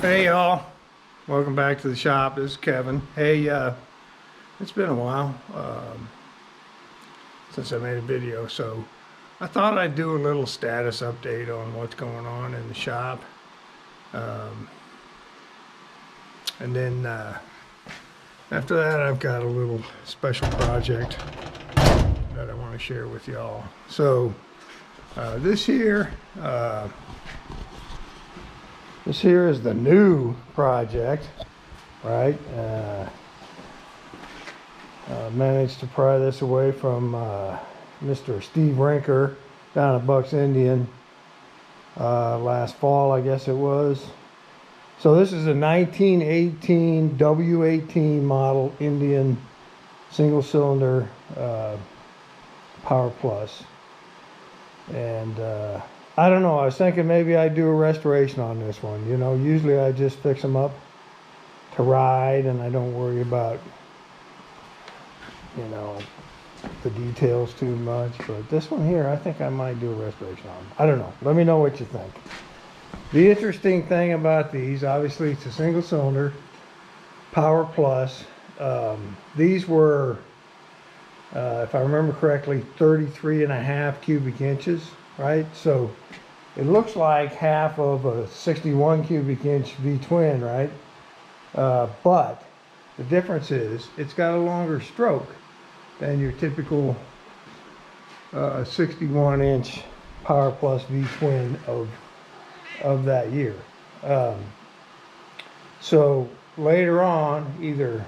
Hey y'all, welcome back to the shop. This is Kevin. Hey, it's been a while since I made a video, so I thought I'd do a little status update on what's going on in the shop. And then after that, I've got a little special project that I want to share with y'all. So this here is the new project, right? Managed to pry this away from Mr. Steve Rinker down at Bucks Indian last fall, I guess it was. So this is a 1918 W18 model Indian single cylinder Power Plus. And I don't know, I was thinking maybe I'd do a restoration on this one. You know, usually I just fix them up to ride and I don't worry about, you know, the details too much. But this one here, I think I might do a restoration on. I don't know. Let me know what you think. The interesting thing about these, obviously it's a single cylinder Power Plus. These were, if I remember correctly, 33.5 cubic inches, right? So it looks like half of a 61 cubic inch V-twin, right? But the difference is it's got a longer stroke than your typical 61 inch Power Plus V-twin of that year. So later on, either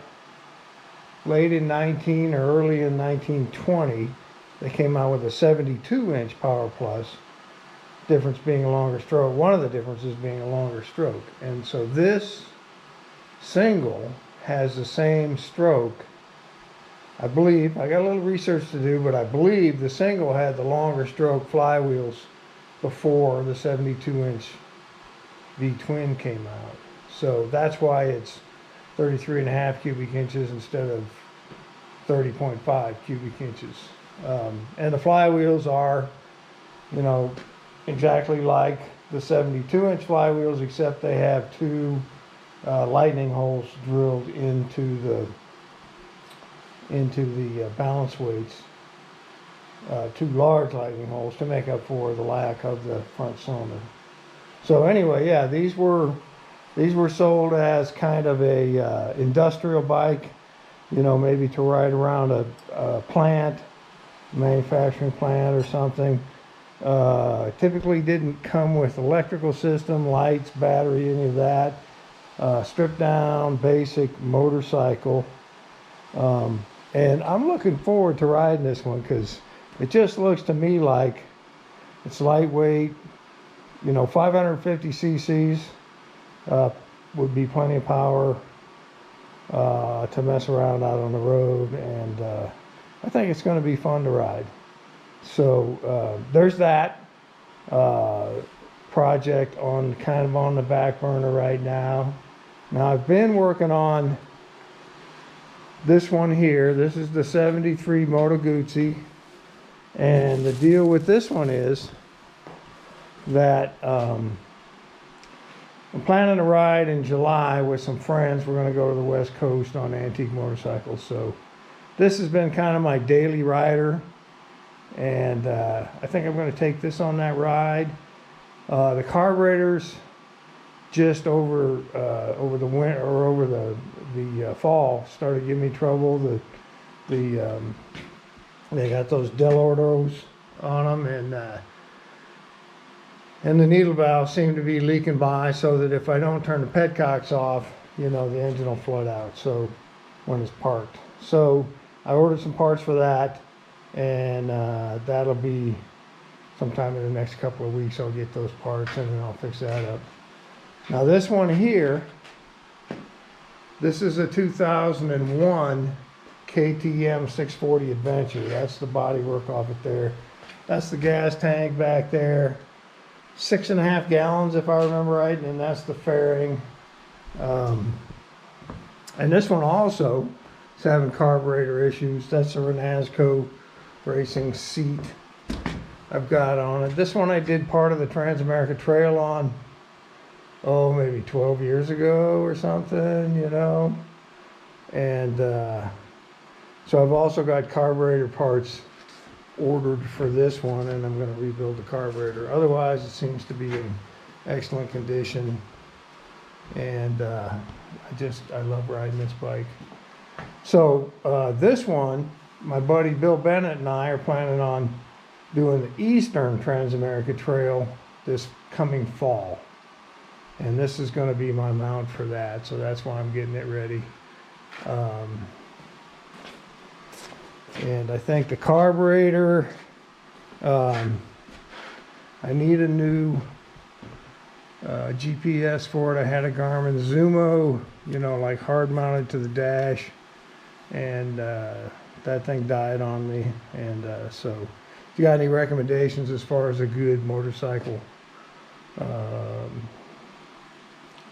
late in 19 or early in 1920, they came out with a 72 inch Power Plus, difference being a longer stroke. One of the differences being a longer stroke. And so this single has the same stroke. I believe, I got a little research to do, but I believe the single had the longer stroke flywheels before the 72 inch V-twin came out. So that's why it's 33.5 cubic inches instead of 30.5 cubic inches. And the flywheels are, you know, exactly like the 72 inch flywheels, except they have two lightning holes drilled into the balance weights, two large lightning holes to make up for the lack of the front cylinder. So anyway, yeah, these were sold as kind of a industrial bike, you know, maybe to ride around a plant, manufacturing plant or something. Typically didn't come with electrical system, lights, battery, any of that. Stripped down, basic motorcycle. And I'm looking forward to riding this one because it just looks to me like it's lightweight. You know, 550 cc's would be plenty of power to mess around out on the road, and I think it's going to be fun to ride. So there's that project on kind of on the back burner right now. Now I've been working on this one here. This is the 73 Moto Guzzi, and the deal with this one is that I'm planning a ride in July with some friends. We're going to go to the West Coast on antique motorcycles. So this has been kind of my daily rider, and I think I'm going to take this on that ride. The carburetors just over the winter or over the fall started giving me trouble. They got those Delordos on them, and the needle valve seemed to be leaking by, so that if I don't turn the petcocks off, you know, the engine will flood out. So when it's parked, so I ordered some parts for that, and that'll be sometime in the next couple of weeks. I'll get those parts and then I'll fix that up. Now this one here, this is a 2001 KTM 640 Adventure. That's the body work off it there. That's the gas tank back there. 6.5 gallons if I remember right, and that's the fairing. And this one also is having carburetor issues. That's a Renasco racing seat I've got on it. This one I did part of the Trans-America Trail on. oh, maybe 12 years ago or something, you know. And so I've also got carburetor parts ordered for this one, and I'm going to rebuild the carburetor. Otherwise, it seems to be in excellent condition. And I love riding this bike. So this one, my buddy Bill Bennett and I are planning on doing the Eastern Transamerica Trail this coming fall. And this is going to be my mount for that, so that's why I'm getting it ready. And I think the carburetor, I need a new GPS for it. I had a Garmin Zumo, you know, like hard mounted to the dash, and that thing died on me. And so if you got any recommendations as far as a good motorcycle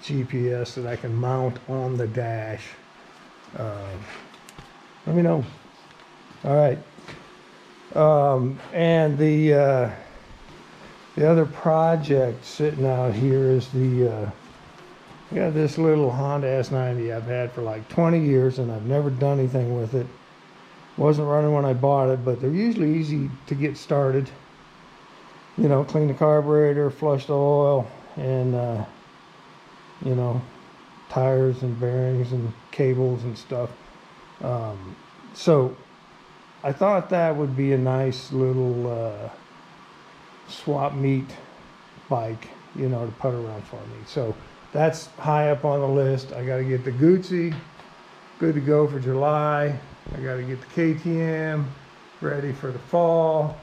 GPS that I can mount on the dash, let me know. All right. And the other project sitting out here is I got this little Honda S90 I've had for like 20 years, and I've never done anything with it. Wasn't running when I bought it, but they're usually easy to get started. You know, clean the carburetor, flush the oil, and you know, tires and bearings and cables and stuff. So I thought that would be a nice little swap meet bike, you know, to put around for me. So that's high up on the list. I got to get the Gucci good to go for July. I got to get the KTM ready for the fall.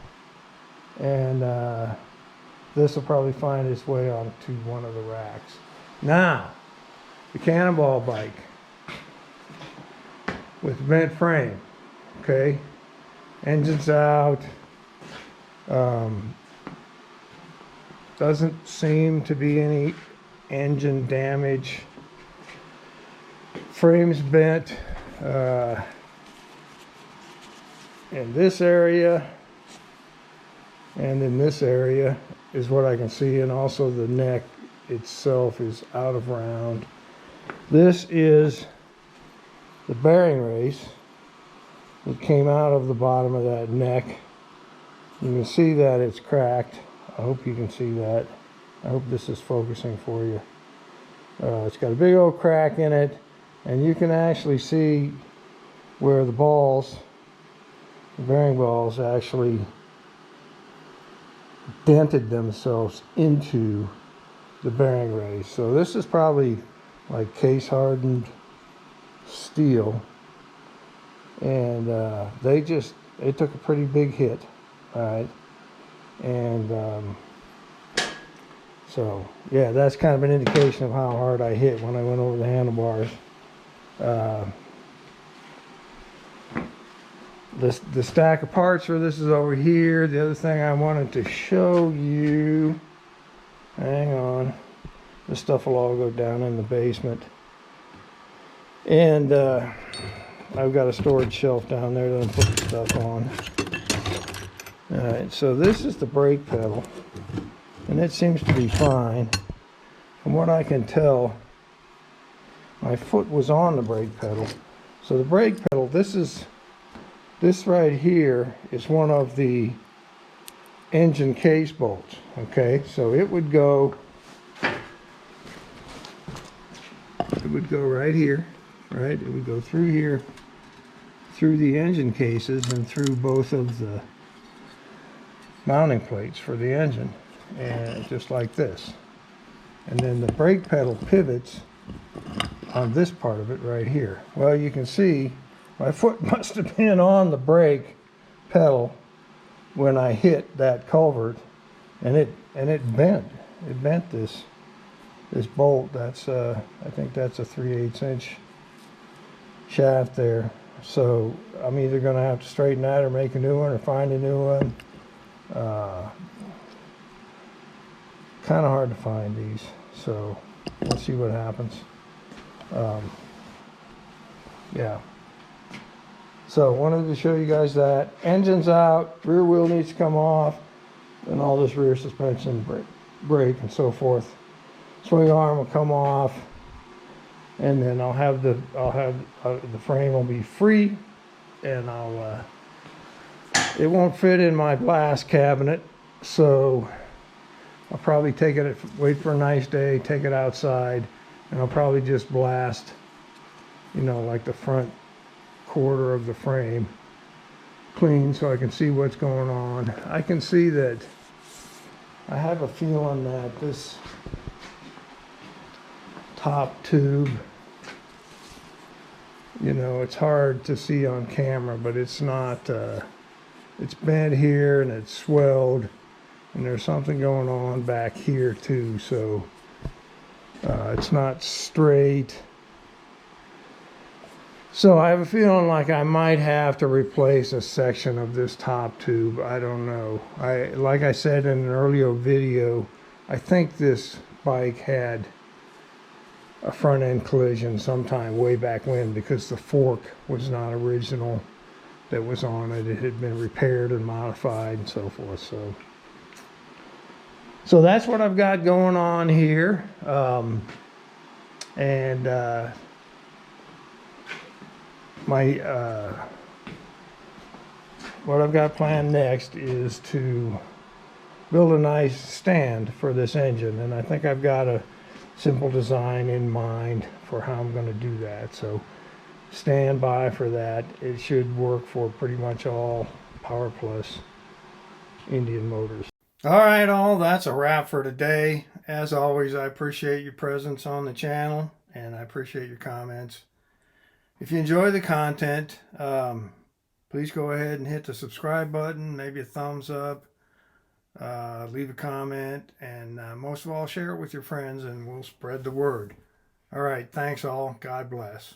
And this will probably find its way onto one of the racks. Now, the Cannonball bike with vent frame, okay? Engine's out. Doesn't seem to be any engine damage. Frame's bent in this area, and in this area is what I can see, and also the neck itself is out of round. This is the bearing race that came out of the bottom of that neck. You can see that it's cracked. I hope you can see that. I hope this is focusing for you. It's got a big old crack in it, and you can actually see where the balls, the bearing balls, actually dented themselves into the bearing race. So this is probably like case hardened steel, and they took a pretty big hit. All right. And so yeah, that's kind of an indication of how hard I hit when I went over the handlebars. The stack of parts for this is over here. The other thing I wanted to show you, hang on, this stuff will all go down in the basement. And I've got a storage shelf down there that I put the stuff on. Alright, so this is the brake pedal, and it seems to be fine. From what I can tell, my foot was on the brake pedal. So the brake pedal, this right here is one of the engine case bolts. Okay, so it would go right here, right? It would go through here, through the engine cases, and through both of the mounting plates for the engine, and just like this. And then the brake pedal pivots on this part of it right here. Well, you can see my foot must have been on the brake pedal when I hit that culvert, and it bent. It bent this bolt. That's I think that's a 3/8 inch shaft there. So I'm either going to have to straighten that or make a new one or find a new one. Kind of hard to find these, so we'll see what happens. Yeah. So wanted to show you guys that. Engine's out, rear wheel needs to come off, and all this rear suspension, brake and so forth. swing arm will come off, and then the frame will be free, and it won't fit in my blast cabinet, so I'll probably wait for a nice day, take it outside, and I'll probably just blast, like the front quarter of the frame clean so I can see what's going on. I can see that I have a feeling that this top tube, it's hard to see on camera, but it's not, it's bent here and it's swelled, and there's something going on back here too, so it's not straight. So I have a feeling like I might have to replace a section of this top tube. I don't know. Like I said in an earlier video, I think this bike had a front end collision sometime way back when, because the fork was not original that was on it. It had been repaired and modified and so forth. So that's what I've got going on here. What I've got planned next is to build a nice stand for this engine, and I think I've got a simple design in mind for how I'm going to do that. So stand by for that. It should work for pretty much all Power Plus Indian motors. All right, that's a wrap for today. As always, I appreciate your presence on the channel, and I appreciate your comments. If you enjoy the content, please go ahead and hit the subscribe button, maybe a thumbs up, leave a comment, and most of all, share it with your friends, and we'll spread the word. All right, thanks all. God bless.